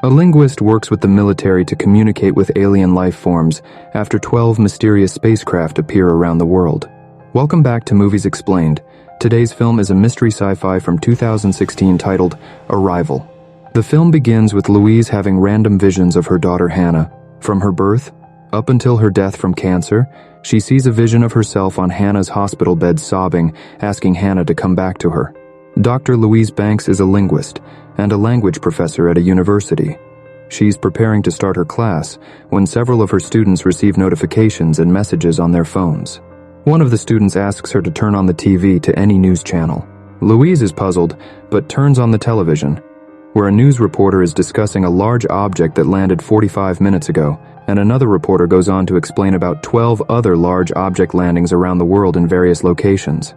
A linguist works with the military to communicate with alien life forms after 12 mysterious spacecraft appear around the world. Welcome back to Movies Explained. Today's film is a mystery sci-fi from 2016 titled Arrival. The film begins with Louise having random visions of her daughter Hannah. From her birth, up until her death from cancer, she sees a vision of herself on Hannah's hospital bed sobbing, asking Hannah to come back to her. Dr. Louise Banks is a linguist and a language professor at a university. She's preparing to start her class when several of her students receive notifications and messages on their phones. One of the students asks her to turn on the TV to any news channel. Louise is puzzled, but turns on the television, where a news reporter is discussing a large object that landed 45 minutes ago, and another reporter goes on to explain about 12 other large object landings around the world in various locations.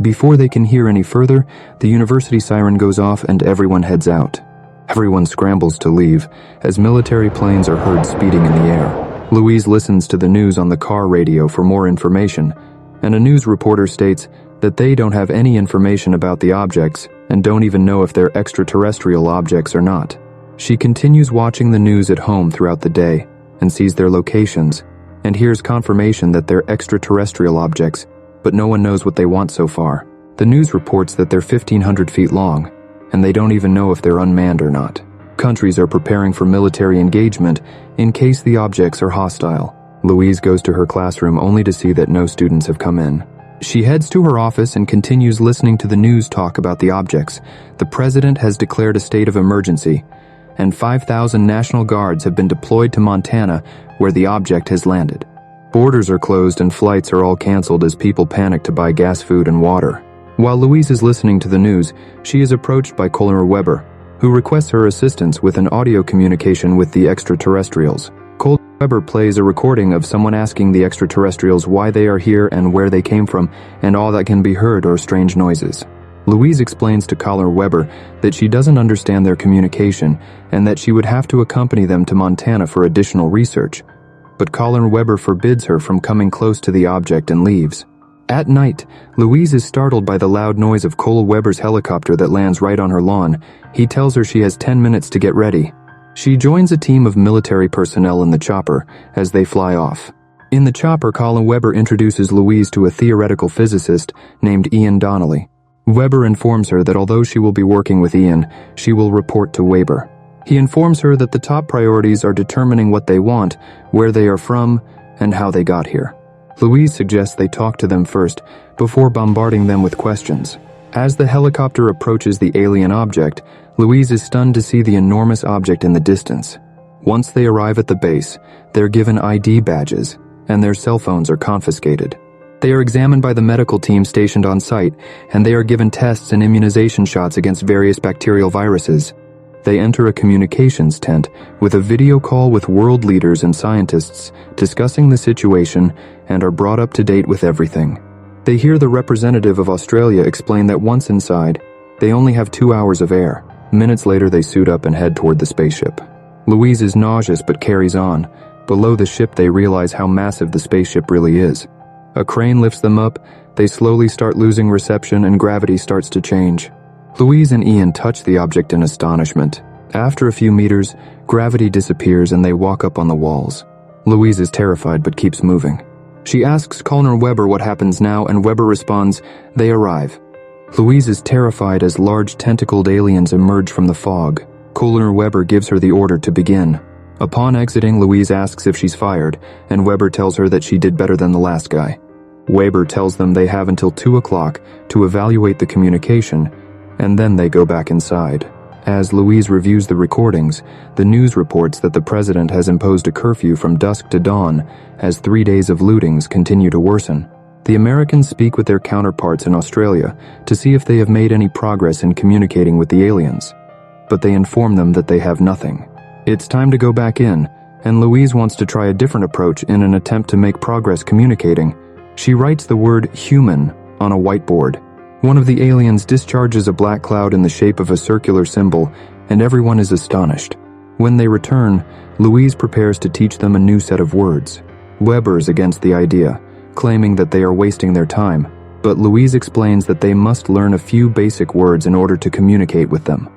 Before they can hear any further, the university siren goes off and everyone heads out. Everyone scrambles to leave, as military planes are heard speeding in the air. Louise listens to the news on the car radio for more information, and a news reporter states that they don't have any information about the objects and don't even know if they're extraterrestrial objects or not. She continues watching the news at home throughout the day and sees their locations and hears confirmation that they're extraterrestrial objects, but no one knows what they want so far. The news reports that they're 1,500 feet long, and they don't even know if they're unmanned or not. Countries are preparing for military engagement in case the objects are hostile. Louise goes to her classroom only to see that no students have come in. She heads to her office and continues listening to the news talk about the objects. The president has declared a state of emergency, and 5,000 National Guards have been deployed to Montana, where the object has landed. Borders are closed and flights are all canceled as people panic to buy gas, food, and water. While Louise is listening to the news, she is approached by Colonel Weber, who requests her assistance with an audio communication with the extraterrestrials. Colonel Weber plays a recording of someone asking the extraterrestrials why they are here and where they came from, and all that can be heard are strange noises. Louise explains to Colonel Weber that she doesn't understand their communication and that she would have to accompany them to Montana for additional research. But Colonel Weber forbids her from coming close to the object and leaves. At night, Louise is startled by the loud noise of Colonel Weber's helicopter that lands right on her lawn. He tells her she has 10 minutes to get ready. She joins a team of military personnel in the chopper as they fly off. In the chopper, Colin Weber introduces Louise to a theoretical physicist named Ian Donnelly. Weber informs her that although she will be working with Ian, she will report to Weber. He informs her that the top priorities are determining what they want, where they are from, and how they got here. Louise suggests they talk to them first, before bombarding them with questions. As the helicopter approaches the alien object, Louise is stunned to see the enormous object in the distance. Once they arrive at the base, they're given ID badges, and their cell phones are confiscated. They are examined by the medical team stationed on site, and they are given tests and immunization shots against various bacterial viruses. They enter a communications tent with a video call with world leaders and scientists discussing the situation and are brought up to date with everything. They hear the representative of Australia explain that once inside, they only have 2 hours of air. Minutes later, they suit up and head toward the spaceship. Louise is nauseous but carries on. Below the ship, they realize how massive the spaceship really is. A crane lifts them up, they slowly start losing reception and gravity starts to change. Louise and Ian touch the object in astonishment. After a few meters, gravity disappears and they walk up on the walls. Louise is terrified but keeps moving. She asks Colonel Weber what happens now, and Weber responds, "They arrive." Louise is terrified as large tentacled aliens emerge from the fog. Colonel Weber gives her the order to begin. Upon exiting, Louise asks if she's fired, and Weber tells her that she did better than the last guy. Weber tells them they have until 2 o'clock to evaluate the communication, and then they go back inside. As Louise reviews the recordings, the news reports that the president has imposed a curfew from dusk to dawn as 3 days of lootings continue to worsen. The Americans speak with their counterparts in Australia to see if they have made any progress in communicating with the aliens, but they inform them that they have nothing. It's time to go back in, and Louise wants to try a different approach in an attempt to make progress communicating. She writes the word human on a whiteboard. One of the aliens discharges a black cloud in the shape of a circular symbol, and everyone is astonished. When they return, Louise prepares to teach them a new set of words. Weber's against the idea, claiming that they are wasting their time, but Louise explains that they must learn a few basic words in order to communicate with them.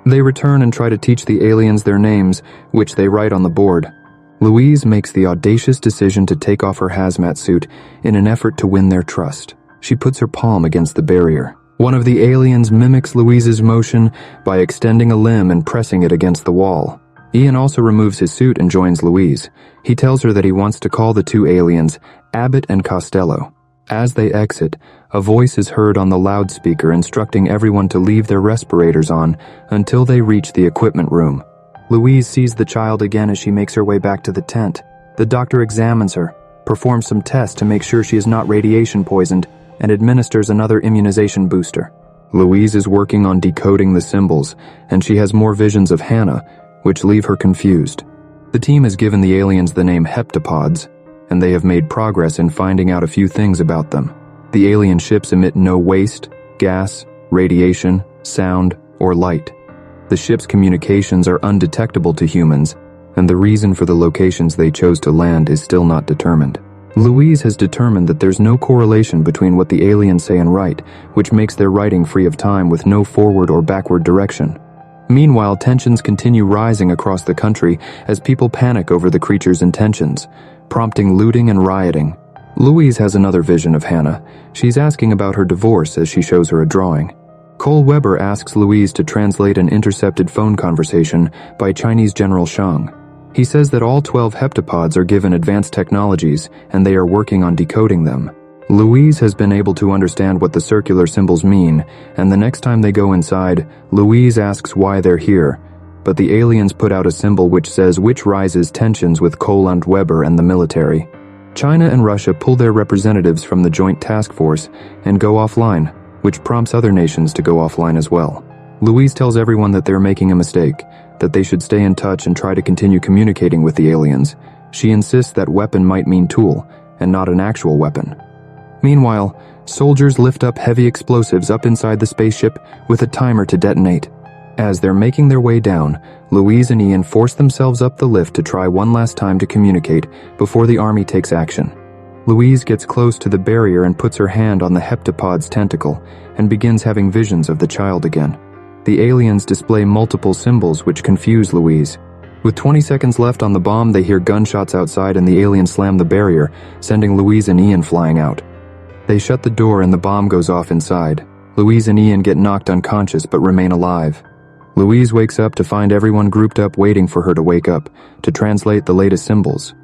They return and try to teach the aliens their names, which they write on the board. Louise makes the audacious decision to take off her hazmat suit in an effort to win their trust. She puts her palm against the barrier. One of the aliens mimics Louise's motion by extending a limb and pressing it against the wall. Ian also removes his suit and joins Louise. He tells her that he wants to call the two aliens Abbott and Costello. As they exit, a voice is heard on the loudspeaker instructing everyone to leave their respirators on until they reach the equipment room. Louise sees the child again as she makes her way back to the tent. The doctor examines her, performs some tests to make sure she is not radiation poisoned, and administers another immunization booster. Louise is working on decoding the symbols, and she has more visions of Hannah, which leave her confused. The team has given the aliens the name heptapods, and they have made progress in finding out a few things about them. The alien ships emit no waste, gas, radiation, sound, or light. The ship's communications are undetectable to humans, and the reason for the locations they chose to land is still not determined. Louise has determined that there's no correlation between what the aliens say and write, which makes their writing free of time with no forward or backward direction. Meanwhile, tensions continue rising across the country as people panic over the creature's intentions, prompting looting and rioting. Louise has another vision of Hannah. She's asking about her divorce as she shows her a drawing. Cole Weber asks Louise to translate an intercepted phone conversation by Chinese General Shang. He says that all 12 heptapods are given advanced technologies and they are working on decoding them. Louise has been able to understand what the circular symbols mean, and the next time they go inside, Louise asks why they're here, but the aliens put out a symbol which says which rises tensions with Cole and Weber and the military. China and Russia pull their representatives from the joint task force and go offline, which prompts other nations to go offline as well. Louise tells everyone that they're making a mistake, that they should stay in touch and try to continue communicating with the aliens. She insists that weapon might mean tool, and not an actual weapon. Meanwhile, soldiers lift up heavy explosives up inside the spaceship with a timer to detonate. As they're making their way down, Louise and Ian force themselves up the lift to try one last time to communicate before the army takes action. Louise gets close to the barrier and puts her hand on the heptapod's tentacle and begins having visions of the child again. The aliens display multiple symbols which confuse Louise. With 20 seconds left on the bomb, they hear gunshots outside and the aliens slam the barrier, sending Louise and Ian flying out. They shut the door and the bomb goes off inside. Louise and Ian get knocked unconscious but remain alive. Louise wakes up to find everyone grouped up waiting for her to wake up, to translate the latest symbols.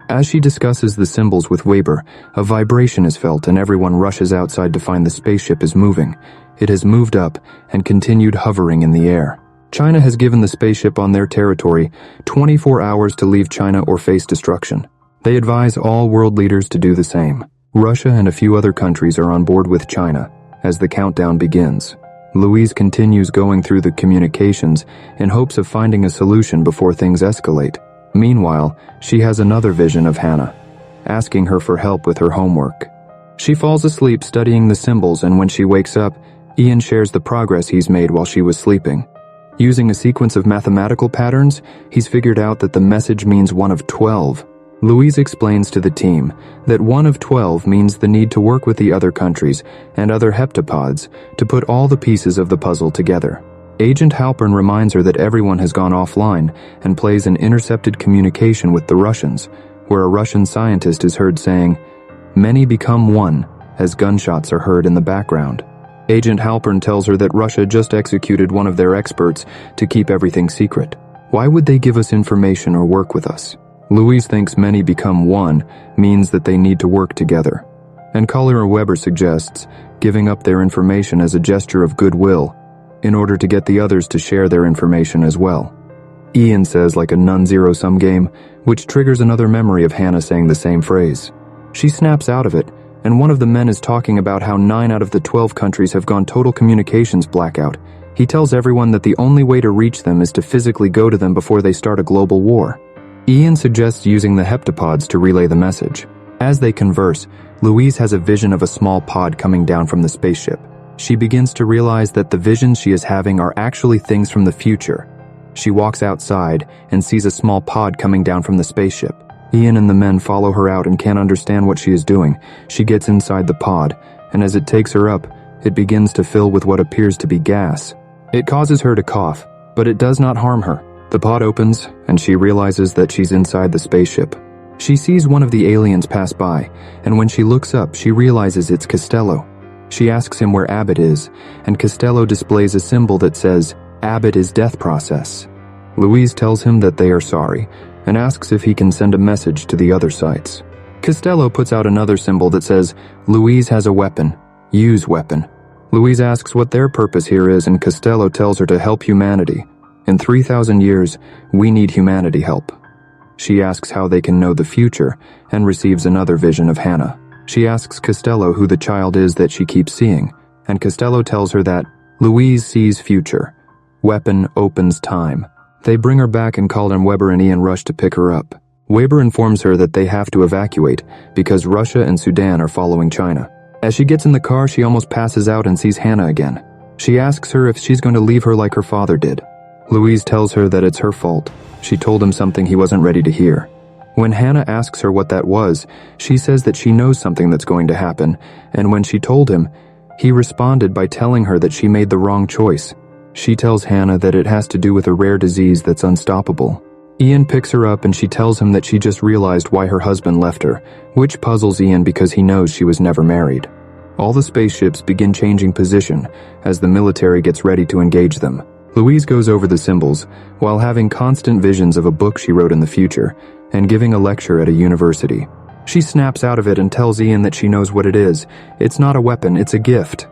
As she discusses the symbols with Weber, a vibration is felt and everyone rushes outside to find the spaceship is moving. It has moved up and continued hovering in the air. China has given the spaceship on their territory 24 hours to leave China or face destruction. They advise all world leaders to do the same. Russia and a few other countries are on board with China as the countdown begins. Louise continues going through the communications in hopes of finding a solution before things escalate. Meanwhile, she has another vision of Hannah, asking her for help with her homework. She falls asleep studying the symbols, and when she wakes up, Ian shares the progress he's made while she was sleeping. Using a sequence of mathematical patterns, he's figured out that the message means 1 of 12. Louise explains to the team that 1 of 12 means the need to work with the other countries and other heptapods to put all the pieces of the puzzle together. Agent Halpern reminds her that everyone has gone offline and plays an intercepted communication with the Russians, where a Russian scientist is heard saying, "Many become one," as gunshots are heard in the background. Agent Halpern tells her that Russia just executed one of their experts to keep everything secret. Why would they give us information or work with us? Louise thinks many become one means that they need to work together. And Collier Weber suggests giving up their information as a gesture of goodwill in order to get the others to share their information as well. Ian says like a non-zero-sum game, which triggers another memory of Hannah saying the same phrase. She snaps out of it, and one of the men is talking about how 9 out of the 12 countries have gone total communications blackout. He tells everyone that the only way to reach them is to physically go to them before they start a global war. Ian suggests using the heptapods to relay the message. As they converse, Louise has a vision of a small pod coming down from the spaceship. She begins to realize that the visions she is having are actually things from the future. She walks outside and sees a small pod coming down from the spaceship. Ian and the men follow her out and can't understand what she is doing. She gets inside the pod, and as it takes her up, it begins to fill with what appears to be gas. It causes her to cough, but it does not harm her. The pod opens, and she realizes that she's inside the spaceship. She sees one of the aliens pass by, and when she looks up, she realizes it's Costello. She asks him where Abbott is, and Costello displays a symbol that says, "Abbott is death process." Louise tells him that they are sorry, and asks if he can send a message to the other sites. Costello puts out another symbol that says, "Louise has a weapon. Use weapon." Louise asks what their purpose here is, and Costello tells her to help humanity. In 3,000 years, we need humanity help. She asks how they can know the future, and receives another vision of Hannah. She asks Costello who the child is that she keeps seeing, and Costello tells her that Louise sees future. Weapon opens time. They bring her back and Colin Weber and Ian rush to pick her up. Weber informs her that they have to evacuate because Russia and Sudan are following China. As she gets in the car, she almost passes out and sees Hannah again. She asks her if she's going to leave her like her father did. Louise tells her that it's her fault. She told him something he wasn't ready to hear. When Hannah asks her what that was, she says that she knows something that's going to happen, and when she told him, he responded by telling her that she made the wrong choice. She tells Hannah that it has to do with a rare disease that's unstoppable. Ian picks her up and she tells him that she just realized why her husband left her, which puzzles Ian because he knows she was never married. All the spaceships begin changing position as the military gets ready to engage them. Louise goes over the symbols while having constant visions of a book she wrote in the future and giving a lecture at a university. She snaps out of it and tells Ian that she knows what it is. It's not a weapon, it's a gift.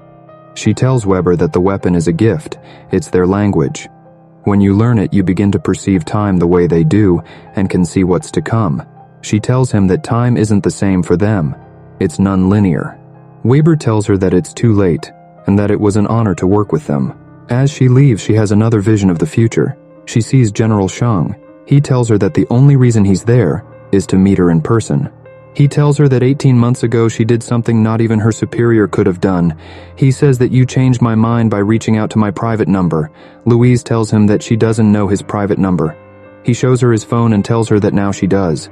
She tells Weber that the weapon is a gift. It's their language. When you learn it, you begin to perceive time the way they do and can see what's to come. She tells him that time isn't the same for them. It's non-linear. Weber tells her that it's too late and that it was an honor to work with them. As she leaves, she has another vision of the future. She sees General Shang. He tells her that the only reason he's there is to meet her in person. He tells her that 18 months ago she did something not even her superior could have done. He says that you changed my mind by reaching out to my private number. Louise tells him that she doesn't know his private number. He shows her his phone and tells her that now she does.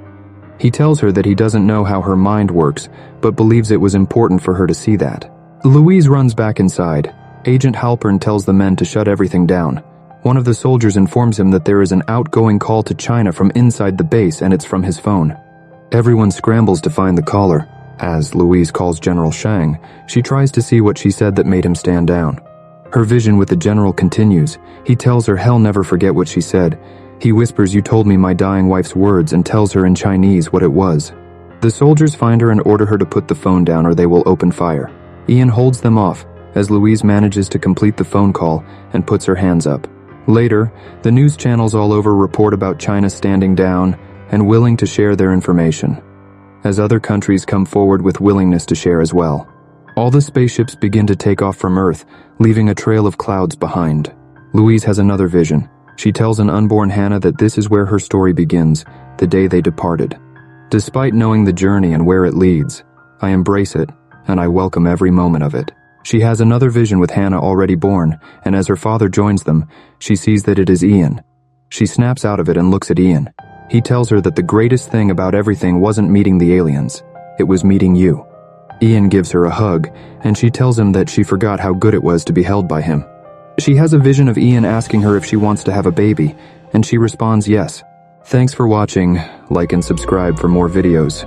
He tells her that he doesn't know how her mind works, but believes it was important for her to see that. Louise runs back inside. Agent Halpern tells the men to shut everything down. One of the soldiers informs him that there is an outgoing call to China from inside the base and it's from his phone. Everyone scrambles to find the caller. As Louise calls General Shang, she tries to see what she said that made him stand down. Her vision with the general continues. He tells her he'll never forget what she said. He whispers, "You told me my dying wife's words," and tells her in Chinese what it was. The soldiers find her and order her to put the phone down or they will open fire. Ian holds them off as Louise manages to complete the phone call and puts her hands up. Later, the news channels all over report about China standing down and willing to share their information, as other countries come forward with willingness to share as well. All the spaceships begin to take off from Earth, leaving a trail of clouds behind. Louise has another vision. She tells an unborn Hannah that this is where her story begins, the day they departed. Despite knowing the journey and where it leads, I embrace it, and I welcome every moment of it. She has another vision with Hannah already born, and as her father joins them, she sees that it is Ian. She snaps out of it and looks at Ian. He tells her that the greatest thing about everything wasn't meeting the aliens, it was meeting you. Ian gives her a hug, and she tells him that she forgot how good it was to be held by him. She has a vision of Ian asking her if she wants to have a baby, and she responds yes. Thanks for watching. Like and subscribe for more videos.